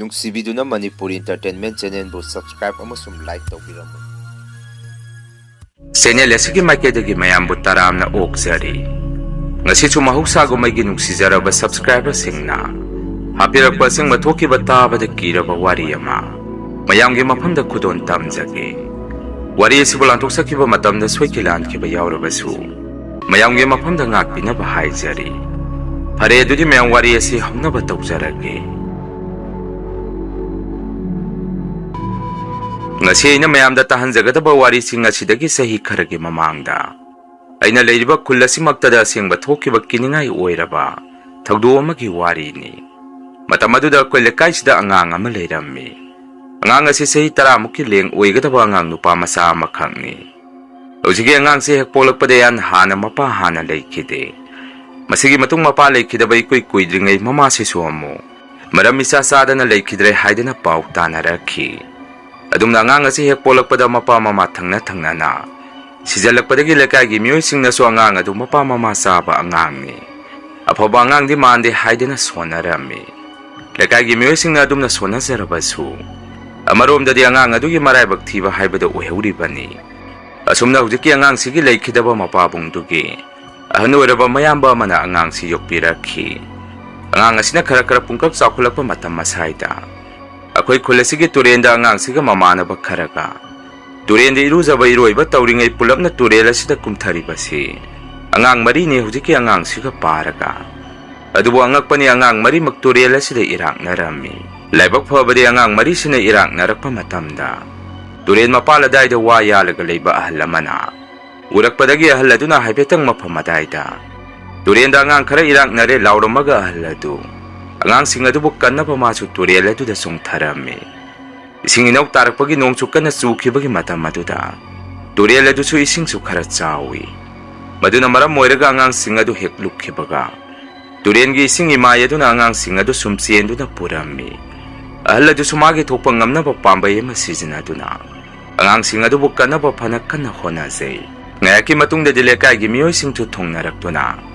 ꯅꯨꯡꯁꯤꯕꯤꯗꯨꯅ Manipuri entertainment ꯆꯦꯅꯦꯜꯕꯨ subscribe ꯑꯃꯁꯨꯡ like ꯇꯧꯕꯤꯔꯝꯃꯨ꯫ Channel ꯑꯁꯤꯒꯤ ꯃꯥꯏꯀꯩꯗꯒꯤ ꯃꯌꯥꯝꯕꯨ ꯇꯔꯥꯝꯅ ꯑꯣꯛꯆꯔꯤ꯫ ꯉꯁꯤꯁꯨ ꯃꯍꯧꯁꯥꯒꯨꯝꯃꯩꯒꯤ ꯅꯨꯡꯁꯤꯖꯔꯕ ꯁꯕꯁꯀ꯭ꯔꯥꯏꯕꯔꯁꯤꯡꯅ ꯍꯥꯞꯄꯤꯔꯛꯄ ꯑꯁꯦꯡꯕ ꯊꯣꯛꯈꯤꯕ ꯇꯥꯕꯗ ꯀꯤꯔꯕ ꯋꯥꯔꯤ ꯑꯃ ꯃꯌꯥꯝꯒꯤ ꯃꯐꯝꯗ ꯈꯨꯗꯣꯟ ꯇꯝꯖꯒꯦ꯫ ꯋꯥꯔꯤ ꯑꯁꯤꯕꯨ ꯂꯥꯟꯊꯣꯛꯆꯈꯤꯕ ꯃꯇꯝꯗ ꯁꯣꯏꯈꯤ ꯂꯥꯟꯈꯤꯕ ꯌꯥꯎꯔꯕꯁꯨ ꯃꯌꯥꯝꯒꯤ ꯃꯐꯝꯗ ꯉꯥꯛꯄꯤꯅꯕ ꯍꯥꯏꯖꯔꯤ꯫ ꯐꯔꯦ ꯑꯗꯨꯗꯤ ꯃꯌꯥꯝ ꯋꯥꯔꯤ ꯑꯁꯤ ꯍꯧꯅꯕ ꯇꯧꯖꯔꯒꯦ꯫ ngasi aina mayamda tahanjagadaba warising asidagi sahi kharagi mamangda aina leiriba khul asimaktada asengba thokiba kiningai oiraba thagdo amagi wari ni matam aduda koi lekaisida angang ama leirammi angang asi sahi 10 mukki leng oigadaba angang nupa masa ama khangni hojigi angang se hek polakpada yan hana mapa hana leikide masigi matung mapa leikidaba ikoi kuidringai mama se suamu maram isa sadana leikidre haidana pau tanarakhi adumna angang asi hek polakpada mapa mama thangna na sijalakpadagi lekagi mioisingna so angang adu mapa mama saba angang ni aphaba angang di mande haidena sonarami lekagi mioisingna adumna sonazarabasu amaromda di angang adugi maraibak thiba haibada oheuribani asumna hujiki angang sigi leikidaba mapa bungdugi ahanu oraba mayamba mana angang si yokpirakhi angang asina khara pungkak chakhulakpa matam masaida akoi khulesigi turenda angang siga mamana bakharaga turenda irujaba iroiba tauringai pulapna turela sida kumthari basi angang mari ne hujiki angang siga paraga adubu angakpani angang mari mak turela sida irak narami laibak phabadi angang mari sina irak narakpa matamda turen mapala daida wa yalaga leiba ahlamana urakpadagi ahladuna haibetang maphamadaida turenda angang khara irak nare lauramaga ahladu angang sing adubu kannaba masu turel aduda sungtharami ising inaw tarakpagi nongchu kana chukhibagi matam aduda turel adusu ising su khara chawi maduna maram moiraga angang sing adu heklukhibaga turengi ising imay aduna angang sing adu sumsienduna purami ahal adu sumagi thokpa ngamnaba pambai ama sizinaduna angang sing adubu kannaba phanakkanna honazei ngayaki matungda dilekagi miyoi sing thu thongnarakduna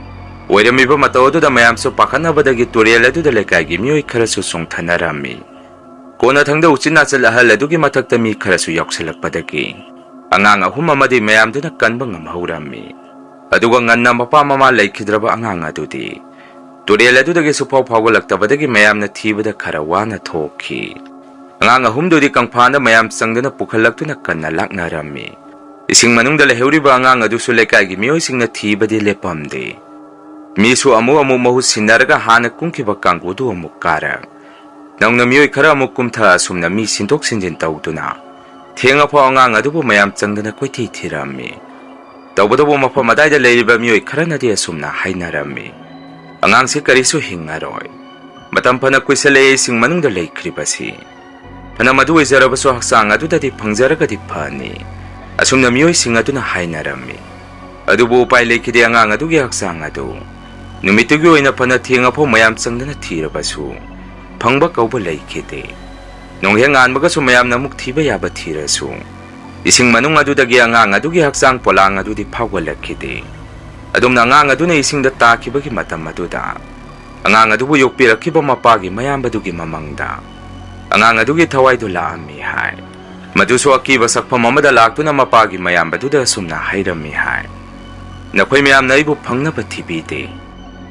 oiramiba mataoduda mayamso pakhanabadagi turel aduda lekagi miyoi kharasu songthanarami kona thangda uchinachal ahal adugi mathakta mi kharasu yauksalakpadagi angang ahum amadi mayamduna kanba ngamhaurami aduga nganna mapa mama leikidraba angang adudi turel adudagi supau phawgalaktabadagi mayamna thibada khara wana thokhi angang ahumdudi kangphana mayam changduna pukhalaktuna kanna laknarami ising manungda leheuriba angang adusu lekagi miyoi singna thibadi lepamde misu amu mahu sinaraga hana kungkiba kanggudu amu kara nangna miyoi khara amu kumtha asumna mi sintok sinjin tawduna thenga phaw angang adubu mayam changdana koithi thirami tawbadabu mafam adaida leiriba miyoi khara nadi asumna hainarami angang se karisu hingaroi matam phana kuisale sing manungda leikribasi phana madu izarabasu haksang adudadi phangjaraga di phani asumna miyoi sing aduna hainarami adubu upai leikide angang adugi haksang adu numitugi oina phana thenga pho mayam changdana thirabasu phangba kauba leikide nongheng anbaga su mayam namuk thiba yaba thirasu ising manung adudagi angang adugi haksang polang adudi phawgalakide adumna angang aduna isingda takibagi matam aduda angang adubu yokpirakiba mapagi mayam badugi mamangda angang adugi thawaidu laami hai madusu akiba sakpham amada laktuna mapagi mayam baduda sumna hairami hai nakhoi mayam naibu phangnaba thibide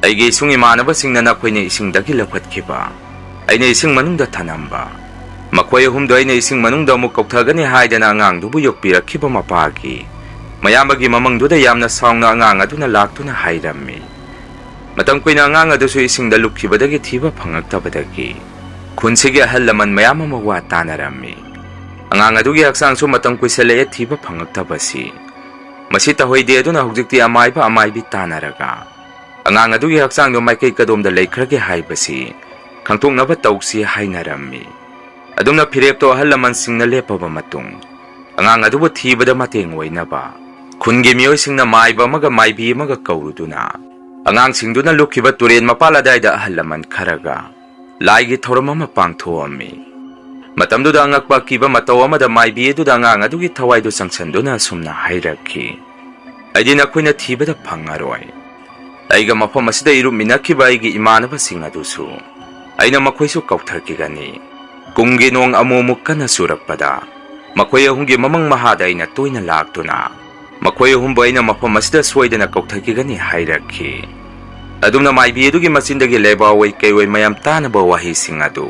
aigi isung imanaba singna nakhoi ising dagi lakhatkhiba aina ising manungda thanamba makhoi humdo aina ising manungda amuk kauthagani haidana angang dubu yokpirakhiba mapagi mayamagi mamangduda yamna saungna angang aduna laktuna hairammi matam koina angang adusu isingda lukhibadagi thiba phangaktabadagi khunsigi ahal laman mayam ama wa tanarammi angang adugi haksangsu matam koisale thiba phangaktabasi masi tahoide aduna hujikti amaibi tanaraga angang adugi haksang do maikai kadomda leikrage haibasi khangtoknaba tausi hainarami adumna phirepto ahal laman singna lepaba matung angang adubu thibada mateng oinaba khungi miyoi singna maiba amaga maibi amaga kauruduna angang singduna lukhiba turen mapala daida ahal laman kharaga laigi thoram ama pangthoami matamduda angakpa kiba mataw amada maibi eduda angang adugi thawaidu sangsanduna sumna hairakhi aidina khoina thibada phangaroi aiga mafam asida iru minakhiba aigi imanaba sing adusu aina makhoisu kautharkigani ꯀꯨꯝꯒꯤ ꯅꯣꯡ ꯑꯃꯨꯛ ꯀꯟꯅ ꯆꯨꯔꯛꯄꯗ ꯃꯈꯣꯏ ꯑꯍꯨꯝꯒꯤ ꯃꯃꯪ ꯃꯍꯥꯗ ꯑꯩꯅ ꯇꯣꯏꯅ ꯂꯥꯛꯇꯨꯅ ꯃꯈꯣꯏ ꯑꯍꯨꯝꯕꯨ ꯑꯩꯅ ꯃꯐꯝ ꯑꯁꯤꯗ ꯁꯣꯏꯗꯅ ꯀꯧꯊꯈꯤꯒꯅꯤ ꯍꯥꯏꯔꯛꯈꯤ꯫ ꯑꯗꯨꯝꯅ ꯃꯥꯏꯕꯤ ꯑꯗꯨꯒꯤ ꯃꯆꯤꯟꯗꯒꯤ ꯂꯩꯕꯥꯛꯑꯣꯏ ꯀꯩꯑꯣꯏ ꯃꯌꯥꯝ ꯇꯥꯅꯕ ꯋꯥꯍꯩꯁꯤꯡ ꯑꯗꯨ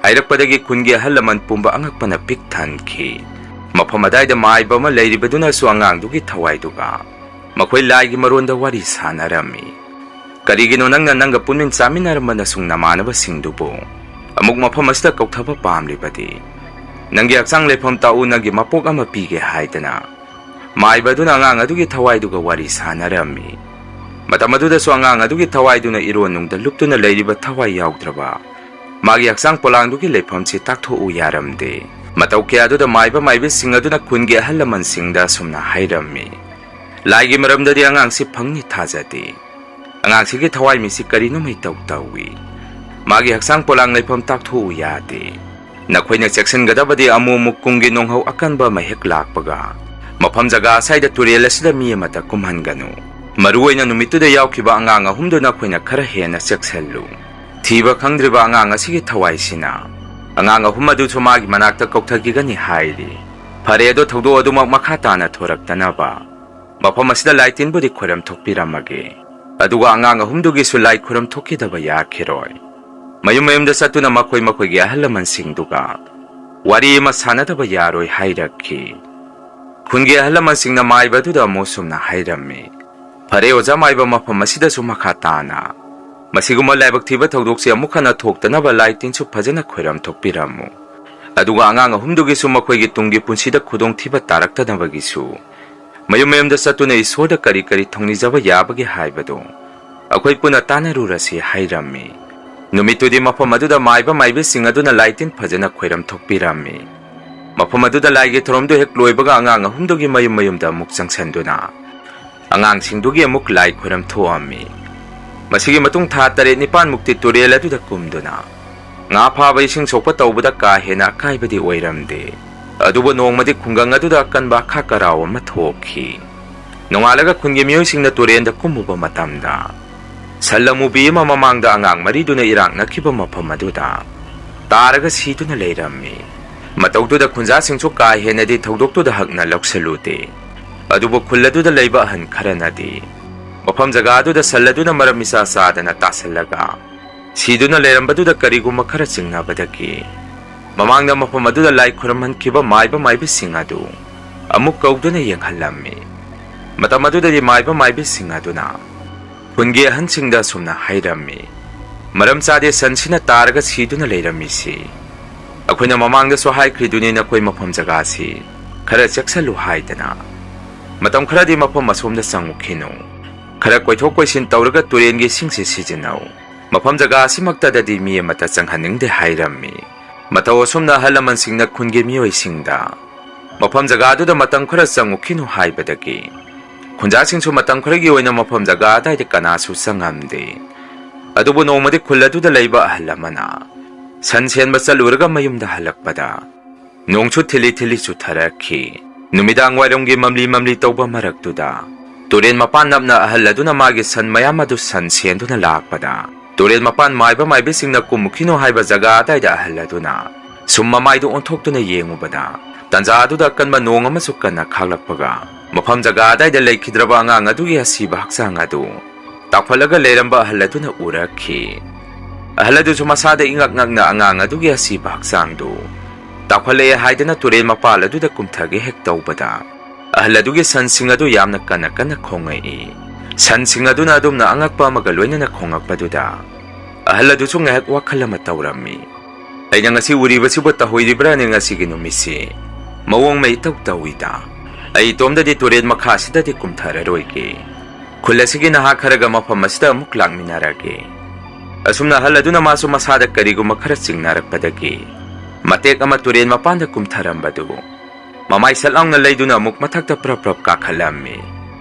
ꯍꯥꯏꯔꯛꯄꯗꯒꯤ ꯈꯨꯟꯒꯤ ꯑꯍꯜ ꯂꯃꯟ ꯄꯨꯝꯕ ꯑꯉꯛꯄꯅ ꯄꯤꯛ ꯊꯟꯈꯤ꯫ ꯃꯐꯝ ꯑꯗꯥꯏꯗ ꯃꯥꯏꯕ ꯑꯃ ꯂꯩꯔꯤꯕꯗꯨꯅꯁꯨ ꯑꯉꯥꯡꯗꯨꯒꯤ ꯊꯋꯥꯏꯗꯨꯒ ꯃꯈꯣꯏ ꯂꯥꯏꯒꯤ ꯃꯔꯣꯟꯗ ꯋꯥꯔꯤ ꯁꯥꯅꯔꯝꯃꯤ꯫ ꯀꯔꯤꯒꯤꯅꯣ ꯅꯪꯒ ꯄꯨꯟꯃꯤꯟ ꯆꯥꯃꯤꯟꯅꯔꯝꯕ ꯅꯁꯨꯡ ꯅꯃꯥꯟꯅꯕꯁꯤꯡꯗꯨꯕꯨ ꯑꯃꯨꯛ ꯃꯐꯝ ꯑꯁꯤꯗ ꯀꯧꯊꯕ ꯄꯥꯝꯂꯤꯕꯗꯤ? ꯅꯪꯒꯤ ꯍꯛꯆꯥꯡ ꯂꯩꯐꯝ ꯇꯥꯛꯎ, ꯅꯪꯒꯤ ꯃꯄꯣꯛ ꯑꯃ ꯄꯤꯒꯦ ꯍꯥꯏꯗꯅ ꯃꯥꯏꯕ ꯑꯗꯨꯅ ꯑꯉꯥꯡ ꯑꯗꯨꯒꯤ ꯊꯋꯥꯏꯗꯨꯒ ꯋꯥꯔꯤ ꯁꯥꯅꯔꯝꯃꯤ꯫ ꯃꯇꯝ ꯑꯗꯨꯗꯁꯨ ꯑꯉꯥꯡ ꯑꯗꯨꯒꯤ ꯊꯋꯥꯏꯗꯨꯅ ꯏꯔꯣꯟꯅꯨꯡꯗ ꯂꯨꯞꯇꯨꯅ ꯂꯩꯔꯤꯕ ꯊꯋꯥꯏ ꯌꯥꯎꯗ꯭ꯔꯕ ꯃꯥꯒꯤ ꯍꯛꯆꯥꯡ ꯄꯣꯂꯥꯡꯗꯨꯒꯤ ꯂꯩꯐꯝꯁꯤ ꯇꯥꯛꯊꯣꯛꯎ ꯌꯥꯔꯝꯗꯦ꯫ ꯃꯇꯧ ꯀꯌꯥꯗꯨꯗ ꯃꯥꯏꯕ ꯃꯥꯏꯕꯤꯁꯤꯡ ꯑꯗꯨꯅ ꯈꯨꯟꯒꯤ ꯑꯍꯜ ꯂꯃꯟꯁꯤꯡꯗ ꯑꯁꯨꯝꯅ ꯍꯥꯏꯔꯝꯃꯤ꯫ ꯂꯥꯏꯒꯤ ꯃꯔꯝꯗꯗꯤ ꯑꯉꯥꯡꯁꯤ ꯐꯪꯅꯤ ꯊꯥꯖꯗꯦ꯫ ꯑꯉꯥꯡꯁꯤꯒꯤ ꯊꯋꯥꯏꯃꯤꯁꯤ ꯀꯔꯤꯅꯣ ꯃꯩꯇꯧ ꯇꯧꯏ꯫ ꯃꯥꯒꯤ ꯍꯛꯆꯥꯡ ꯄꯣꯂꯥꯡ ꯂꯩꯐꯝ ꯇꯥꯛꯊꯣꯛꯎ ꯌꯥꯗꯦ꯫ ꯅꯈꯣꯏꯅ ꯆꯦꯛꯁꯤꯟꯒꯗꯕꯗꯤ ꯑꯃꯨꯛ ꯀꯨꯝꯒꯤ ꯅꯣꯡꯍꯧ ꯑꯀꯟꯕ ꯑꯃ ꯍꯦꯛ ꯂꯥꯛꯄꯒ ꯃꯐꯝ ꯖꯒꯥ ꯑꯁꯥꯏꯗ ꯇꯨꯔꯦꯜ ꯑꯁꯤꯗ ꯃꯤ ꯑꯃꯠꯇ ꯀꯨꯝꯍꯟꯒꯅꯨ꯫ ꯃꯔꯨꯑꯣꯏꯅ ꯅꯨꯃꯤꯠꯇꯨꯗ ꯌꯥꯎꯈꯤꯕ ꯑꯉꯥꯡ ꯑꯍꯨꯝꯗꯨ ꯅꯈꯣꯏꯅ ꯈꯔ ꯍꯦꯟꯅ ꯆꯦꯛꯁꯤꯜꯂꯨ꯫ ꯊꯤꯕ ꯈꯪꯗ꯭ꯔꯤꯕ ꯑꯉꯥꯡ ꯑꯁꯤꯒꯤ ꯊꯋꯥꯏꯁꯤꯅ ꯑꯉꯥꯡ ꯑꯍꯨꯝ ꯑꯗꯨꯁꯨ ꯃꯥꯒꯤ ꯃꯅꯥꯛꯇ ꯀꯧꯊꯈꯤꯒꯅꯤ ꯍꯥꯏꯔꯤ꯫ ꯐꯔꯦ ꯑꯗꯣ ꯊꯧꯗꯣꯛ ꯑꯗꯨꯃꯛ ꯃꯈꯥ ꯇꯥꯅ ꯊꯣꯔꯛꯇꯅꯕ ꯃꯐꯝ ꯑꯁꯤꯗ ꯂꯥꯏ ꯇꯤꯟꯕꯨꯗꯤ ꯈꯣꯏꯔꯝ ꯊꯣꯛꯄꯤꯔꯝꯃꯒꯦ, ꯑꯗꯨꯒ ꯑꯉꯥꯡ ꯑꯍꯨꯝꯗꯨꯒꯤꯁꯨ ꯂꯥꯏ ꯈꯨꯔꯝ ꯊꯣꯛꯈꯤꯗꯕ ꯌꯥꯈꯤꯔꯣꯏ꯫ ꯃꯌꯨꯝ ꯃꯌꯨꯝꯗ ꯆꯠꯇꯨꯅ ꯃꯈꯣꯏꯒꯤ ꯑꯍꯜ ꯂꯃꯟꯁꯤꯡꯗꯨꯒ ꯋꯥꯔꯤ ꯑꯃ ꯁꯥꯅꯗꯕ ꯌꯥꯔꯣꯏ ꯍꯥꯏꯔꯛꯈꯤ꯫ ꯈꯨꯟꯒꯤ ꯑꯍꯜ ꯂꯃꯟꯁꯤꯡꯅ ꯃꯥꯏꯕ ꯑꯗꯨꯗ ꯑꯃꯨꯛ ꯁꯨꯝꯅ ꯍꯥꯏꯔꯝꯃꯤ꯫ ꯐꯔꯦ ꯑꯣꯖꯥ ꯃꯥꯏꯕ, ꯃꯐꯝ ꯑꯁꯤꯗꯁꯨ ꯃꯈꯥ ꯇꯥꯅ ꯃꯁꯤꯒꯨꯝꯕ ꯂꯥꯏꯕꯛ ꯊꯤꯕ ꯊꯧꯗꯣꯛꯁꯤ ꯑꯃꯨꯛ ꯍꯟꯅ ꯊꯣꯛꯇꯅꯕ ꯂꯥꯏ ꯇꯤꯟꯁꯨ ꯐꯖꯅ ꯈꯣꯏꯔꯝ ꯊꯣꯛꯄꯤꯔꯝꯃꯨ, ꯑꯗꯨꯒ ꯑꯉꯥꯡ ꯑꯍꯨꯝꯗꯨꯒꯤꯁꯨ ꯃꯈꯣꯏꯒꯤ ꯇꯨꯡꯒꯤ ꯄꯨꯟꯁꯤꯗ ꯈꯨꯗꯣꯡꯊꯤꯕ ꯇꯥꯔꯛꯇꯅꯕꯒꯤꯁꯨ ꯃꯌꯨꯝ ꯃꯌꯨꯝꯗ ꯆꯠꯇꯨꯅ ꯏꯁꯣꯔꯗ ꯀꯔꯤ ꯊꯧꯅꯤꯖꯕ ꯌꯥꯕꯒꯦ ꯍꯥꯏꯕꯗꯨ ꯑꯩꯈꯣꯏ ꯄꯨꯟꯅ ꯇꯥꯟꯅꯔꯨꯔꯁꯤ ꯍꯥꯏꯔꯝꯃꯤ꯫ ꯅꯨꯃꯤꯠꯇꯨꯗꯤ ꯃꯐꯝ ꯑꯗꯨꯗ ꯃꯥꯏꯕ ꯃꯥꯏꯕꯤꯁꯤꯡ ꯑꯗꯨꯅ ꯂꯥꯏ ꯇꯤꯟ ꯐꯖꯅ ꯈꯣꯏꯔꯝ ꯊꯣꯛꯄꯤꯔꯝꯃꯤ꯫ ꯃꯐꯝ ꯑꯗꯨꯗ ꯂꯥꯏꯒꯤ ꯊꯧꯔꯝꯗꯨ ꯍꯦꯛ ꯂꯣꯏꯕꯒ ꯑꯉꯥꯡ ꯑꯍꯨꯝꯗꯨꯒꯤ ꯃꯌꯨꯝ ꯃꯌꯨꯝꯗ ꯑꯃꯨꯛ ꯆꯪꯁꯤꯟꯗꯨꯅ ꯑꯉꯥꯡꯁꯤꯡꯗꯨꯒꯤ ꯑꯃꯨꯛ ꯂꯥꯏ ꯈꯣꯏꯔꯝ ꯊꯣꯛꯑꯝꯃꯤ꯫ ꯃꯁꯤꯒꯤ ꯃꯇꯨꯡ ꯊꯥ 7-9 ꯇꯨꯔꯦꯜ ꯑꯗꯨꯗ ꯀꯨꯝꯗꯨꯅ ꯉꯥ ꯐꯥꯕ ꯏꯁꯤꯡ ꯁꯣꯛꯄ ꯇꯧꯕꯗ ꯀꯥ ꯍꯦꯟꯅ ꯑꯀꯥꯏꯕꯗꯤ ꯑꯣꯏꯔꯝꯗꯦ꯫ ꯑꯗꯨꯕꯨ ꯅꯣꯡꯃꯗꯤ ꯈꯨꯡꯒꯪ ꯑꯗꯨꯗ ꯑꯀꯟꯕ ꯑꯈꯥꯛ ꯑꯔꯥꯎ ꯑꯃ ꯊꯣꯛꯈꯤ꯫ ꯅꯣꯡꯉꯥꯜꯂꯒ ꯈꯨꯟꯒꯤ ꯃꯤꯑꯣꯏꯁꯤꯡꯅ ꯇꯨꯔꯦꯜꯗ ꯀꯨꯝꯃꯨꯕ ꯃꯇꯝꯗ ꯁꯟ ꯑꯃꯨꯕꯤ ꯑꯃ ꯃꯃꯥꯡꯗ ꯑꯉꯥꯡ ꯃꯔꯤꯗꯨꯅ ꯏꯔꯥꯛꯅꯈꯤꯕ ꯃꯐꯝ ꯑꯗꯨꯗ ꯇꯥꯔꯒ ꯁꯤꯗꯨꯅ ꯂꯩꯔꯝꯃꯤ꯫ ꯃꯇꯧꯗꯨꯗ ꯈꯨꯟꯖꯥꯁꯤꯡꯁꯨ ꯀꯥ ꯍꯦꯟꯅꯗꯤ ꯊꯧꯗꯣꯛꯇꯨꯗ ꯍꯛꯅ ꯂꯧꯁꯤꯜꯂꯨꯗꯦ꯫ ꯑꯗꯨꯕꯨ ꯈꯨꯜ ꯑꯗꯨꯗ ꯂꯩꯕ ꯑꯍꯟ ꯈꯔꯅꯗꯤ ꯃꯐꯝ ꯖꯒꯥ ꯑꯗꯨꯗ ꯁꯟ ꯑꯗꯨꯅ ꯃꯔꯝ ꯃꯤꯆꯥ ꯆꯥꯗꯅ ꯇꯥꯁꯜꯂꯒ ꯁꯤꯗꯨꯅ ꯂꯩꯔꯝꯕꯗꯨꯗ ꯀꯔꯤꯒꯨꯝꯕ ꯈꯔ ꯆꯤꯡꯅꯕꯗꯒꯤ ꯃꯃꯥꯡꯗ ꯃꯐꯝ ꯑꯗꯨꯗ ꯂꯥꯏ ꯈꯨꯔꯝꯍꯟꯈꯤꯕ ꯃꯥꯏꯕ ꯃꯥꯏꯕꯤꯁꯤꯡ ꯑꯗꯨ ꯑꯃꯨꯛ ꯀꯧꯗꯨꯅ ꯌꯦꯡꯍꯜꯂꯝꯃꯤ꯫ ꯃꯇꯝ ꯑꯗꯨꯗꯗꯤ ꯃꯥꯏꯕ ꯃꯥꯏꯕꯤꯁꯤꯡ ꯑꯗꯨꯅ ꯈꯨꯟꯒꯤ ꯑꯍꯟꯁꯤꯡꯗ ꯑꯁꯨꯝꯅ ꯍꯥꯏꯔꯝꯃꯤ꯫ ꯃꯔꯝ ꯆꯥꯗꯦ ꯁꯟꯁꯤꯅ ꯇꯥꯔꯒ ꯁꯤꯗꯨꯅ ꯂꯩꯔꯝꯃꯤꯁꯤ꯫ ꯑꯩꯈꯣꯏꯅ ꯃꯃꯥꯡꯗꯁꯨ ꯍꯥꯏꯈ꯭ꯔꯤꯗꯨꯅꯤ ꯅꯈꯣꯏ ꯃꯐꯝ ꯖꯒꯥꯁꯤ ꯈꯔ ꯆꯦꯛꯁꯤꯜꯂꯨ ꯍꯥꯏꯗꯅ꯫ ꯃꯇꯝ ꯈꯔꯗꯤ ꯃꯐꯝ ꯑꯁꯣꯝꯗ ꯆꯪꯉꯨꯈꯤꯅꯨ, ꯈꯔ ꯀꯣꯏꯊꯣꯛ ꯀꯣꯏꯁꯤꯟ ꯇꯧꯔꯒ ꯇꯨꯔꯦꯟꯒꯤ ꯏꯁꯤꯡꯁꯤ ꯁꯤꯖꯤꯟꯅꯧ, ꯃꯐꯝ ꯖꯒꯥ ꯑꯁꯤꯃꯛꯇꯗꯗꯤ ꯃꯤ ꯑꯃꯠꯇ ꯆꯪꯍꯟꯅꯤꯡꯗꯦ ꯍꯥꯏꯔꯝꯃꯤ꯫ ꯃꯇꯧ ꯑꯁꯨꯝꯅ ꯑꯍꯜ ꯂꯃꯟꯁꯤꯡꯅ ꯈꯨꯟꯒꯤ ꯃꯤꯑꯣꯏꯁꯤꯡꯗ ꯃꯐꯝ ꯖꯒꯥꯗꯨꯗ ꯃꯇꯝ ꯈꯔ ꯆꯪꯉꯨꯈꯤꯅꯨ ꯍꯥꯏꯕꯗꯒꯤ ꯈꯨꯟꯖꯥꯁꯤꯡꯁꯨ ꯃꯇꯝ ꯈꯔꯒꯤ ꯑꯣꯏꯅ ꯃꯐꯝ ꯖꯒꯥ ꯑꯗꯥꯏꯗ ꯀꯅꯥꯁꯨ ꯆꯪꯉꯝꯗꯦ꯫ ꯑꯗꯨꯕꯨ ꯅꯣꯡꯃꯗꯤ ꯈꯨꯜ ꯑꯗꯨꯗ ꯂꯩꯕ ꯑꯍꯜ ꯑꯃꯅ ꯁꯟ ꯁꯦꯟꯕ ꯆꯠꯂꯨꯔꯒ ꯃꯌꯨꯝꯗ ꯍꯜꯂꯛꯄꯗ ꯅꯣꯡꯁꯨ ꯊꯤꯜꯂꯤ ꯆꯨꯊꯔꯛꯈꯤ꯫ ꯅꯨꯃꯤꯗꯥꯡ ꯋꯥꯏꯔꯝꯒꯤ ꯃꯝꯂꯤ ꯇꯧꯕ ꯃꯔꯛꯇꯨꯗ ꯇꯨꯔꯦꯟ ꯃꯄꯥꯟ ꯅꯞꯅ ꯑꯍꯜ ꯑꯗꯨꯅ ꯃꯥꯒꯤ ꯁꯟ ꯃꯌꯥꯝ ꯑꯗꯨ ꯁꯟ ꯁꯦꯟꯗꯨꯅ ꯂꯥꯛꯄꯗ ꯇꯨꯔꯦꯟ ꯃꯄꯥꯟ ꯃꯥꯏꯕ ꯃꯥꯏꯕꯤꯁꯤꯡꯅ ꯀꯨꯝꯃꯨꯈꯤꯅꯨ ꯍꯥꯏꯕ ꯖꯒꯥ ꯑꯗꯥꯏꯗ ꯑꯍꯜ ꯑꯗꯨꯅ ꯁꯨꯝ ꯃꯃꯥꯏꯗꯨ ꯑꯣꯟꯊꯣꯛꯇꯨꯅ ꯌꯦꯡꯉꯨꯕꯗ ꯇꯟꯖꯥ ꯑꯗꯨꯗ ꯑꯀꯟꯕ ꯅꯣꯡ ꯑꯃꯁꯨ ꯀꯟꯅ ꯈꯥꯛꯂꯛꯄꯒ ꯃꯐꯝ ꯖꯒꯥ ꯑꯗꯥꯏꯗ ꯂꯩꯈꯤꯗ꯭ꯔꯕ ꯑꯉꯥꯡ ꯑꯗꯨꯒꯤ ꯑꯁꯤꯕ ꯍꯛꯆꯥꯡ ꯑꯗꯨ ꯇꯥꯎꯈꯠꯂꯒ ꯂꯩꯔꯝꯕ ꯑꯍꯜ ꯑꯗꯨꯅ ꯎꯔꯛꯈꯤ꯫ ꯑꯍꯜ ꯑꯗꯨꯁꯨ ꯃꯁꯥꯗ ꯏꯉꯛ ꯉꯛꯅ ꯑꯉꯥꯡ ꯑꯗꯨꯒꯤ ꯑꯁꯤꯕ ꯍꯛꯆꯥꯡꯗꯨ ꯇꯥꯎꯈꯠꯂꯛꯑꯦ ꯍꯥꯏꯗꯅ ꯇꯨꯔꯦꯟ ꯃꯄꯥꯜ ꯑꯗꯨꯗ ꯀꯨꯝꯊꯒꯦ ꯍꯦꯛ ꯇꯧꯕꯗ ꯑꯍꯜ ꯑꯗꯨꯒꯤ ꯁꯟꯁꯤꯡ ꯑꯗꯨ ꯌꯥꯝꯅ ꯀꯟꯅ ꯈꯣꯡꯉꯛꯏ꯫ ꯁꯟꯁꯤꯡ ꯑꯗꯨꯅ ꯑꯗꯨꯝꯅ ꯑꯉꯛꯄ ꯑꯃꯒ ꯂꯣꯏꯅꯅ ꯈꯣꯡꯉꯛꯄꯗꯨꯗ ꯑꯍꯜ ꯑꯗꯨꯁꯨ ꯉꯥꯏꯍꯥꯛ ꯋꯥꯈꯜ ꯑꯃ ꯇꯧꯔꯝꯃꯤ꯫ ꯑꯩꯅ ꯉꯁꯤ ꯎꯔꯤꯕꯁꯤꯕꯨ ꯇꯧꯍꯣꯏꯔꯤꯕ꯭ꯔꯥꯅꯦ ꯉꯁꯤꯒꯤ ꯅꯨꯃꯤꯠꯁꯤ? ꯃꯑꯣꯡ ꯃꯩ ꯏꯇꯧ ꯇꯧꯏꯗ꯫ ꯑꯩ ꯏꯇꯣꯝꯗꯗꯤ ꯇꯨꯔꯦꯟ ꯃꯈꯥꯁꯤꯗꯗꯤ ꯀꯨꯝꯊꯔꯔꯣꯏꯒꯦ꯫ ꯈꯨꯜ ꯑꯁꯤꯒꯤ ꯅꯍꯥ ꯈꯔꯒ ꯃꯐꯝ ꯑꯁꯤꯗ ꯑꯃꯨꯛ ꯂꯥꯛꯃꯤꯟꯅꯔꯒꯦ꯫ ꯑꯁꯨꯝꯅ ꯑꯍꯜ ꯑꯗꯨꯅ ꯃꯥꯁꯨ ꯃꯁꯥꯗ ꯀꯔꯤꯒꯨꯝꯕ ꯈꯔ ꯆꯤꯡꯅꯔꯛꯄꯗꯒꯤ ꯃꯇꯦꯛ ꯑꯃ ꯇꯨꯔꯦꯟ ꯃꯄꯥꯟꯗ ꯀꯨꯝꯊꯔꯝꯕꯗꯨ ꯃꯃꯥꯏ ꯁꯠ ꯂꯥꯎꯅ ꯂꯩꯗꯨꯅ ꯑꯃꯨꯛ ꯃꯊꯛꯇ ꯄ꯭ꯔꯞ ꯀꯥꯈꯠꯂꯝꯃꯤ꯫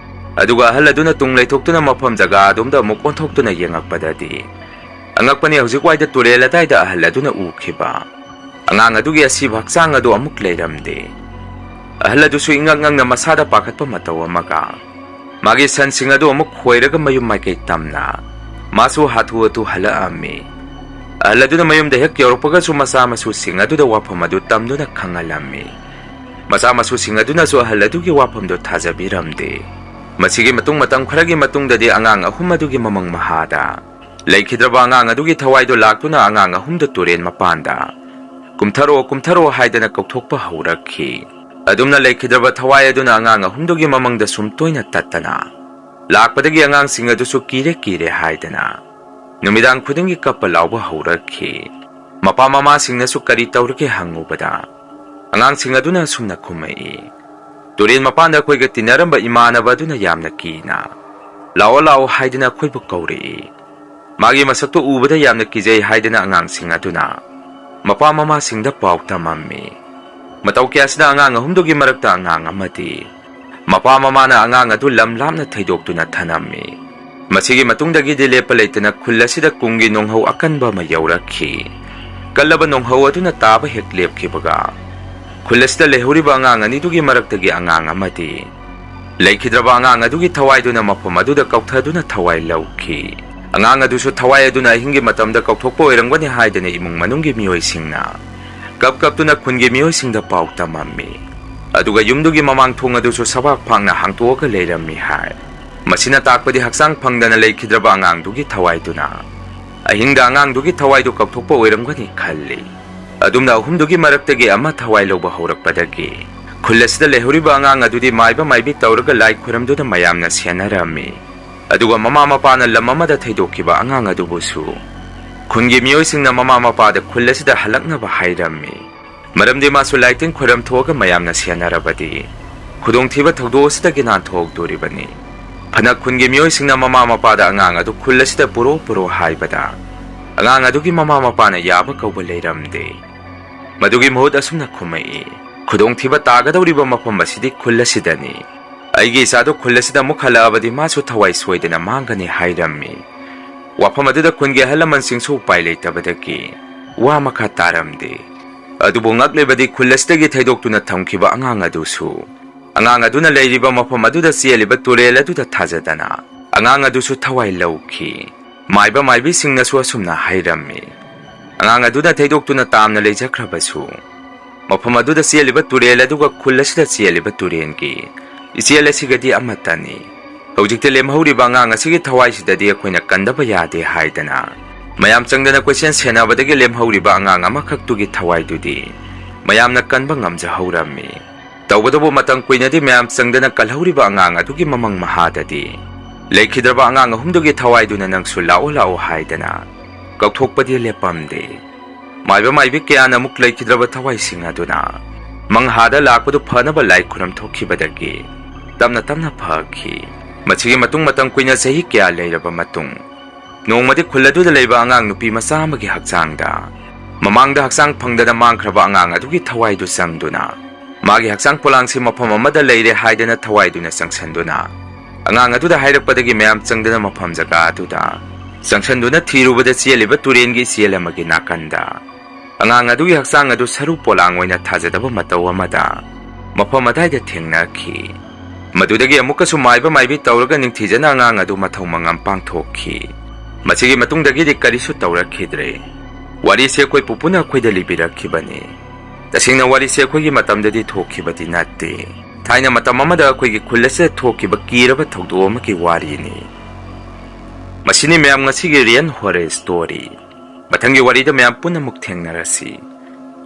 ꯑꯗꯨꯒ ꯑꯍꯜ ꯑꯗꯨꯅ ꯇꯨꯡ ꯂꯩꯊꯣꯛꯇꯨꯅ ꯃꯐꯝ ꯖꯒꯥ ꯑꯗꯣꯝꯗ ꯑꯃꯨꯛ ꯑꯣꯟꯊꯣꯛꯇꯨꯅ ꯌꯦꯡꯉꯛꯄꯗꯗꯤ ꯑꯉꯛꯄꯅꯤ, ꯍꯧꯖꯤꯛꯋꯥꯏꯗ ꯇꯨꯔꯦꯜ ꯑꯗꯥꯏꯗ ꯑꯍꯜ ꯑꯗꯨꯅ ꯎꯈꯤꯕ ꯑꯉꯥꯡ ꯑꯗꯨꯒꯤ ꯑꯁꯤꯕ ꯍꯛꯆꯥꯡ ꯑꯗꯨ ꯑꯃꯨꯛ ꯂꯩꯔꯝꯗꯦ꯫ ꯑꯍꯜ ꯑꯗꯨꯁꯨ ꯏꯉꯛ ꯉꯛꯅ ꯃꯁꯥꯗ ꯄꯥꯈꯠꯄ ꯃꯇꯧ ꯑꯃꯒ ꯃꯥꯒꯤ ꯁꯟꯁꯤꯡ ꯑꯗꯨ ꯑꯃꯨꯛ ꯈꯣꯏꯔꯒ ꯃꯌꯨꯝ ꯃꯥꯏꯀꯩ ꯇꯝꯅ ꯃꯥꯁꯨ ꯍꯥꯊꯨ ꯍꯥꯊꯨ ꯍꯜꯂꯛꯑꯝꯃꯤ꯫ Ahal aduna mayumda hek yaurokpagasu masa masusing aduda wafam adu tamduna khangalami. Masa masusing aduna su ahal adugi wafamdo thajabiramde. Masigi matung matang kharagi matungdadi angang ahum adugi mamang mahada. Laikhidraba angang adugi thawaido laktuna angang ahumda turen mapanda. Kumtharo haidana kauthokpa haurakhi. Adumna laikhidraba thawai aduna angang ahumdogi mamangda sumtoina tattana. Lakpadagi angang sing adusu kire haidana. Numidang khudingi kappa lauba haurakhi. Mapa mama singnasu kari taurake hangubada. Angang sing aduna sumna khumai. Turin mapanda khoiga tinaramba imanaba aduna yamna kina. Lao haidana khoibu kauri. Magi masakto ubada yamna kijai haidana angang sing aduna. Mapa mama singda pau tamami. Mataw kiyasna angang ahumdogi marakta angang amati. Mapa mama na angang adu lamlam na thaidokduna thanami. Masigi matungdagi dilepa laytana khulasida kungi nonghau akanba mayaurakhi. Kalaba nonghau aduna taba heklepkhibaga. Khulasida lehuriba angang anidugi maraktagi angang amati. Laikhidraba angang adugi thawaiduna mapam aduda kauthaduna thawai laukhi. Angang adusu thawai aduna hingi matamda kauthokpa oirangwani haidana imung manunggi miyoisingna. Kaptuna khungi miyoisingda pau tamami. Aduga yumdugi mamang thong adusu sabak phangna hangtuoka leirammi hai. Masina takpadi haksang phangdana laikhidraba angangdugi thawaiduna. Ahingda angangdugi thawaidu kauthokpa oirangwani khalli. Adumna ahumdugi maraktagi ama thawai loba haurakpadagi. Khulasida lehuriba angang adudi maiba maibi tauraga lai khuramduna mayamna senarami. Aduga mama mapana lamamada thaidokiba angang adubusu. Khungi miyoisingna mama mapada khulasida halaknaba hairami. Maramdi masu laitin khuram thoga mayamna senarabadi. Khudongthiba thogdosidagi nanthogdoribani. Phana khungi miyoisingna mama mapada angang adu khulasida puro haibada. Angang adugi mama mapana yaba kauba leiramde. Madugi mahut asumna khumai. Khudongthiba tagadawriba mafam asidi khulasidani. Aigi isado khulasida mukhalabadi masu thawai soidana mangani hairami. Wafam aduda khungi halaman singsu upai leitabadagi. Wa makha taramde. Adubu ngaklebadi khulasidagi thaidoktuna thamkhiba angang adusu. Angang aduna leiriba mafam aduda sieliba turel aduda thajadana. Angang adusu thawai laukhi. Maiba maibi singnasu asumna hairami. Angang aduda thaidoktuna tamna leijakhrabasu. Mafam aduda sieliba turel aduga khulasida sieliba turengi. Isiel asigadi amatani. Hojikte lemhauriba angang asigi thawaisidadi akhoina kandaba yade haidana. Mayam changdana question senabadagi lemhauriba angang amakhaktugi thawaidudi. Mayamna kanba ngamjahaurammi. Tawbadabu matang kuinadi mayam changdana kalhauriba angang adugi mamang mahadadi. Laikhidraba angang ahumdugi thawaiduna nangsu lao haidana. Kauthokpadi lepamde. Maiba maibi kayana muk laikhidraba thawaising aduna. Manghada lakpadu phanaba lai khuram thokhibadagi. Tamna phakhi. Machigi matung matang kuina sahi kya leiraba matung. Nongmadi khuladuda leiba angang nupi masa amagi hakchangda. Mamangda haksang phangdana mangkhraba angang adugi thawaidu sangduna. Magi haksang polangsi mafam amada leire haidana thawaiduna sangsanduna. Angang aduda hairakpadagi mayam changdana mafam jaga aduda. Sangsanduna thirubada sieliba turengi sielamagi nakanda. Angang adugi haksang adu saru polang oina thajadaba mataw amada. Mafam adaida thengnakhi. Madudagi amukasu maiba maibi tauraga ningthijana angang adu mathaw mangam pangthokhi. Masigi matungdagi di karisu taurakhidre. Wari se koi pupuna khoida libirakhibani. Tasingna wari se khoigi matamdadi thokhibadi natte. Thaina matam amada khoigi khulase thokhiba kiraba thogdo amaki warini. Masini mayam ngasigi rian hore story. Mathangi warida mayam punamuk thengnarasi.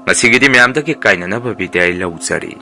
Ngasigidi mayamdagi kainanaba bidai laujari.